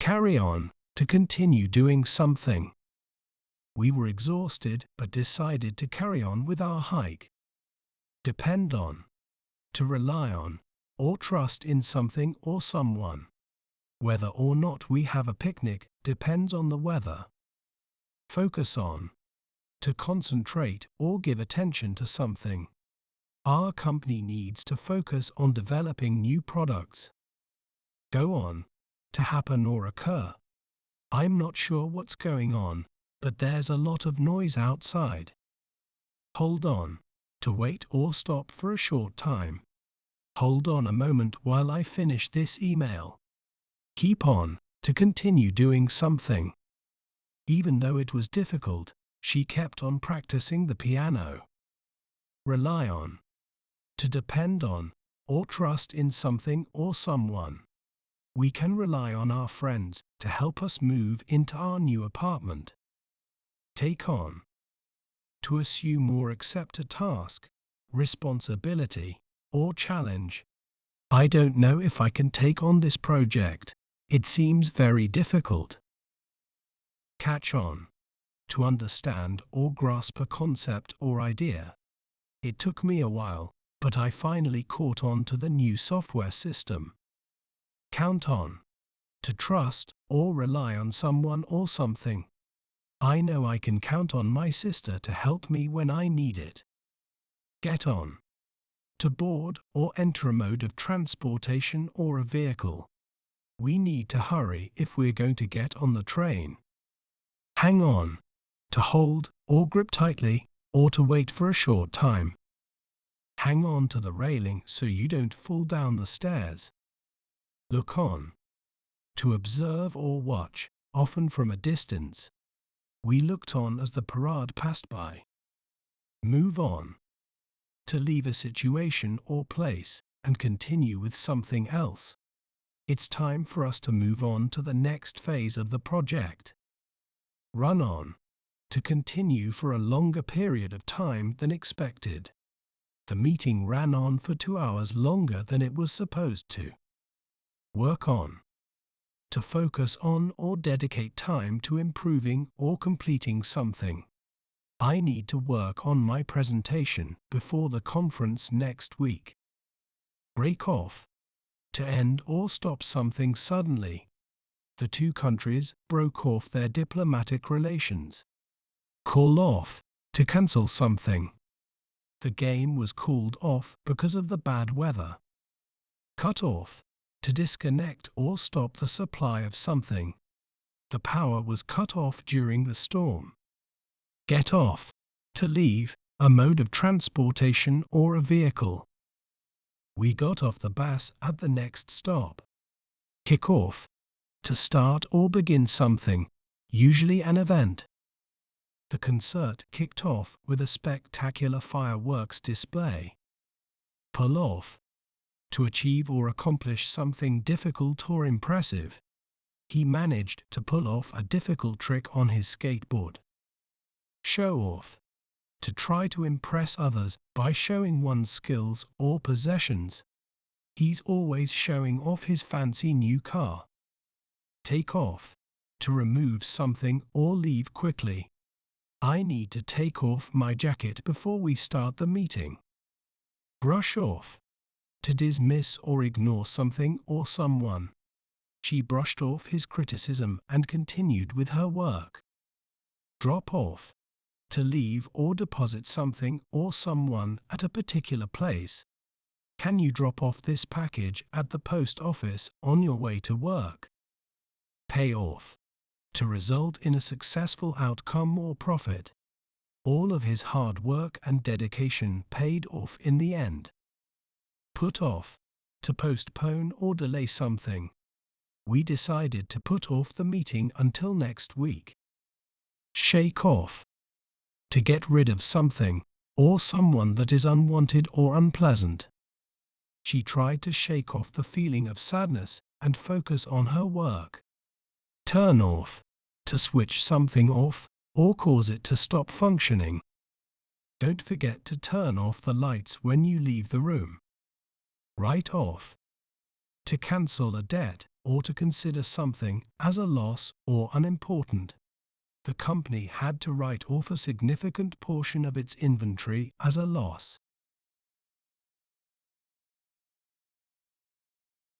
carry on, to continue doing something. We were exhausted but decided to carry on with our hike. Depend on, to rely on, or trust in something or someone. Whether or not we have a picnic depends on the weather. Focus on, to concentrate or give attention to something. Our company needs to focus on developing new products. Go on, to happen or occur. I'm not sure what's going on, but there's a lot of noise outside. Hold on, to wait or stop for a short time. Hold on a moment while I finish this email. Keep on, to continue doing something. Even though it was difficult, she kept on practicing the piano. Rely on, to depend on, or trust in something or someone. We can rely on our friends to help us move into our new apartment. Take on, to assume or accept a task, responsibility, or challenge. I don't know if I can take on this project. It seems very difficult. Catch on, to understand or grasp a concept or idea. It took me a while, but I finally caught on to the new software system. Count on, to trust or rely on someone or something. I know I can count on my sister to help me when I need it. Get on, to board or enter a mode of transportation or a vehicle. We need to hurry if we're going to get on the train. Hang on, to hold or grip tightly, or to wait for a short time. Hang on to the railing so you don't fall down the stairs. Look on, to observe or watch, often from a distance. We looked on as the parade passed by. Move on, to leave a situation or place and continue with something else. It's time for us to move on to the next phase of the project. Run on, to continue for a longer period of time than expected. The meeting ran on for 2 hours longer than it was supposed to. Work on, to focus on or dedicate time to improving or completing something. I need to work on my presentation before the conference next week. Break off, to end or stop something suddenly. The two countries broke off their diplomatic relations. Call off, to cancel something. The game was called off because of the bad weather. Cut off, to disconnect or stop the supply of something. The power was cut off during the storm. Get off, to leave, a mode of transportation or a vehicle. We got off the bus at the next stop. Kick off, to start or begin something, usually an event. The concert kicked off with a spectacular fireworks display. Pull off, to achieve or accomplish something difficult or impressive. He managed to pull off a difficult trick on his skateboard. Show off, to try to impress others by showing one's skills or possessions. He's always showing off his fancy new car. Take off, to remove something or leave quickly. I need to take off my jacket before we start the meeting. Brush off, to dismiss or ignore something or someone. She brushed off his criticism and continued with her work. Drop off, to leave or deposit something or someone at a particular place. Can you drop off this package at the post office on your way to work? Pay off, to result in a successful outcome or profit. All of his hard work and dedication paid off in the end. Put off, to postpone or delay something. We decided to put off the meeting until next week. Shake off, to get rid of something or someone that is unwanted or unpleasant. She tried to shake off the feeling of sadness and focus on her work. Turn off, to switch something off or cause it to stop functioning. Don't forget to turn off the lights when you leave the room. Write off, to cancel a debt or to consider something as a loss or unimportant. The company had to write off a significant portion of its inventory as a loss.